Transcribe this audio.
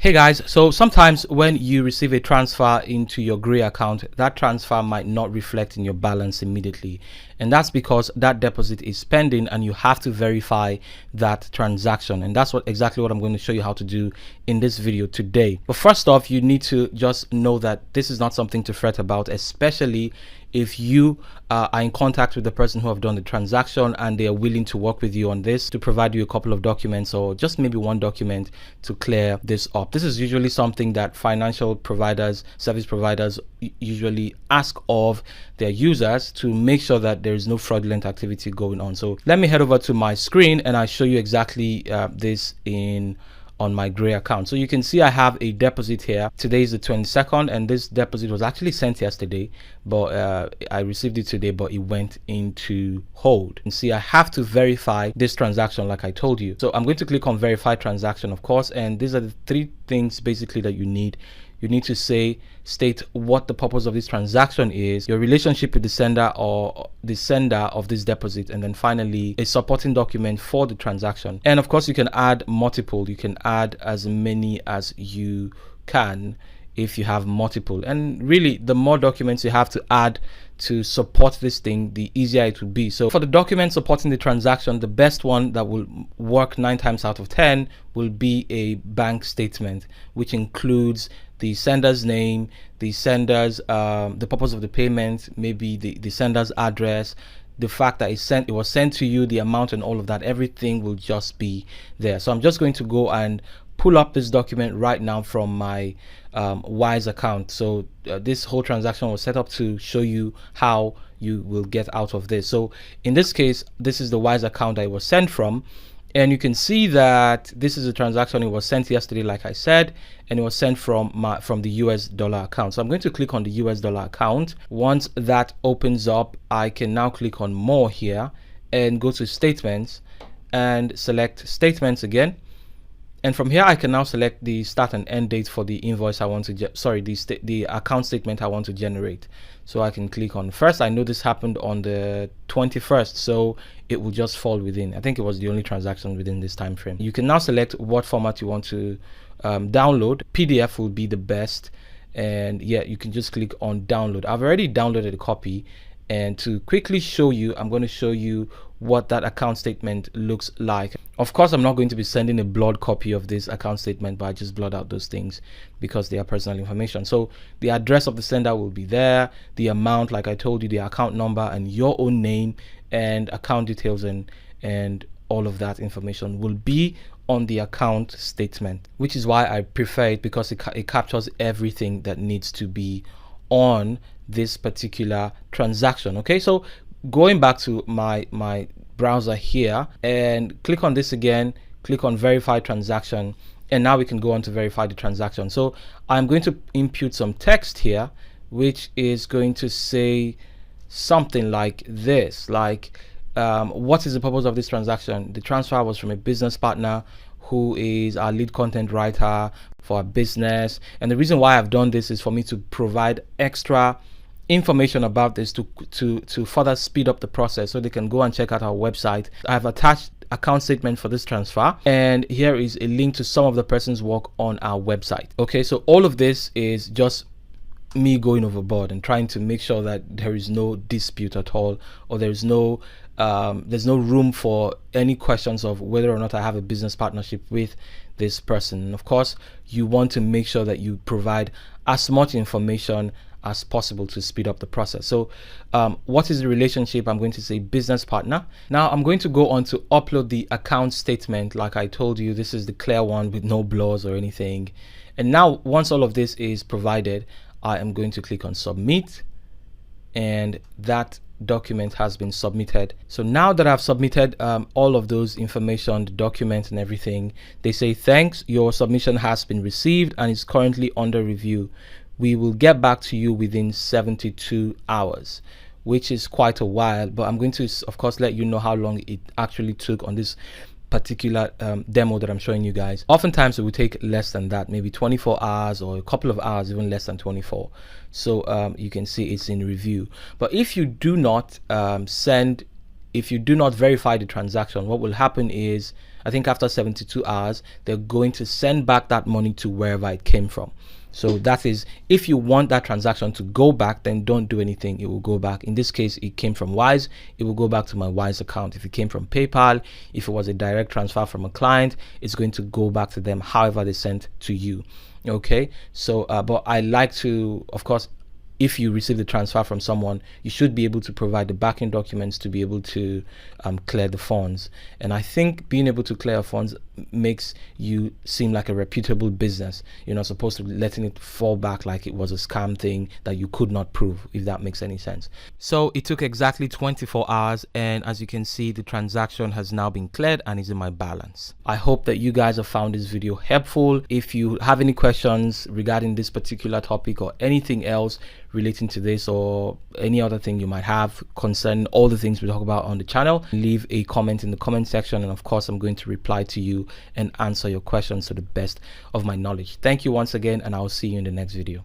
Hey guys, so sometimes when you receive a transfer into your Grey account, that transfer might not reflect in your balance immediately. And that's because that deposit is pending and you have to verify that transaction. And that's exactly what I'm going to show you how to do in this video today. But first off, you need to just know that this is not something to fret about, especially if you are in contact with the person who have done the transaction and they are willing to work with you on this, to provide you a couple of documents or just maybe one document to clear this up. This is usually something that financial providers, service providers usually ask of their users to make sure that there is no fraudulent activity going on. So let me head over to my screen and I'll show you exactly this on my Grey account. So you can see I have a deposit here. Today is the 22nd and this deposit was actually sent yesterday, but I received it today, but it went into hold. And see, I have to verify this transaction like I told you. So I'm going to click on verify transaction, of course, and these are the three things basically that you need. You need to state what the purpose of this transaction is, your relationship with the sender or the sender of this deposit, and then finally a supporting document for the transaction. And of course, you can add multiple. You can add as many as you can if you have multiple. And really, the more documents you have to add to support this thing, the easier it will be. So for the document supporting the transaction, the best one that will work 9 times out of 10 will be a bank statement, which includes the sender's name, the sender's the purpose of the payment, maybe the sender's address, the fact that it was sent to you, the amount, and all of that. Everything will just be there. So I'm just going to go and pull up this document right now from my Wise account. So this whole transaction was set up to show you how you will get out of this. So in this case, this is the Wise account that it was sent from. And you can see that this is a transaction. It was sent yesterday, like I said, and it was sent from the US dollar account. So I'm going to click on the US dollar account. Once that opens up, I can now click on more here and go to statements and select statements again. And from here, I can now select the start and end date for the invoice I want to the account statement I want to generate. So I can click on first. I know this happened on the 21st, so it will just fall within. I think it was the only transaction within this time frame. You can now select what format you want to download. PDF will be the best, and yeah, you can just click on download. I've already downloaded a copy, and to quickly show you, I'm going to show you what that account statement looks like. Of course, I'm not going to be sending a blurred copy of this account statement, but I just blurred out those things because they are personal information. So the address of the sender will be there, the amount, like I told you, the account number, and your own name and account details, and all of that information will be on the account statement, which is why I prefer it, because it captures everything that needs to be on this particular transaction. Okay, so going back to my browser here and click on this again, click on verify transaction, and now we can go on to verify the transaction. So I'm going to input some text here, which is going to say something like this, like what is the purpose of this transaction? The transfer was from a business partner who is our lead content writer for a business, and the reason why I've done this is for me to provide extra information about this to further speed up the process, so they can go and check out our website. I have attached account statement for this transfer, and here is a link to some of the person's work on our website. Okay, so all of this is just me going overboard and trying to make sure that there is no dispute at all, or there's no room for any questions of whether or not I have a business partnership with this person. And of course, you want to make sure that you provide as much information as possible to speed up the process. So what is the relationship? I'm going to say business partner. Now I'm going to go on to upload the account statement. Like I told you, this is the clear one with no blurs or anything. And now once all of this is provided, I am going to click on submit, and that document has been submitted. So now that I've submitted all of those information, the document and everything, they say thanks, your submission has been received and is currently under review. We will get back to you within 72 hours, which is quite a while, but I'm going to of course let you know how long it actually took on this particular demo that I'm showing you guys. Oftentimes it will take less than that, maybe 24 hours or a couple of hours, even less than 24. So you can see it's in review. But if you do not verify the transaction, what will happen is, I think after 72 hours, they're going to send back that money to wherever it came from. So that is, if you want that transaction to go back, then don't do anything. It will go back. In this case, it came from Wise. It will go back to my Wise account. If it came from PayPal, if it was a direct transfer from a client, it's going to go back to them however they sent to you. Okay, so but I like to, of course, if you receive the transfer from someone, you should be able to provide the backing documents to be able to clear the funds. And I think being able to clear funds makes you seem like a reputable business. You're not supposed to be letting it fall back like it was a scam thing that you could not prove, if that makes any sense. So it took exactly 24 hours, and as you can see, the transaction has now been cleared and is in my balance. I hope that you guys have found this video helpful. If you have any questions regarding this particular topic or anything else relating to this, or any other thing you might have concerning all the things we talk about on the channel, leave a comment in the comment section, and of course I'm going to reply to you and answer your questions to the best of my knowledge. Thank you once again, and I'll see you in the next video.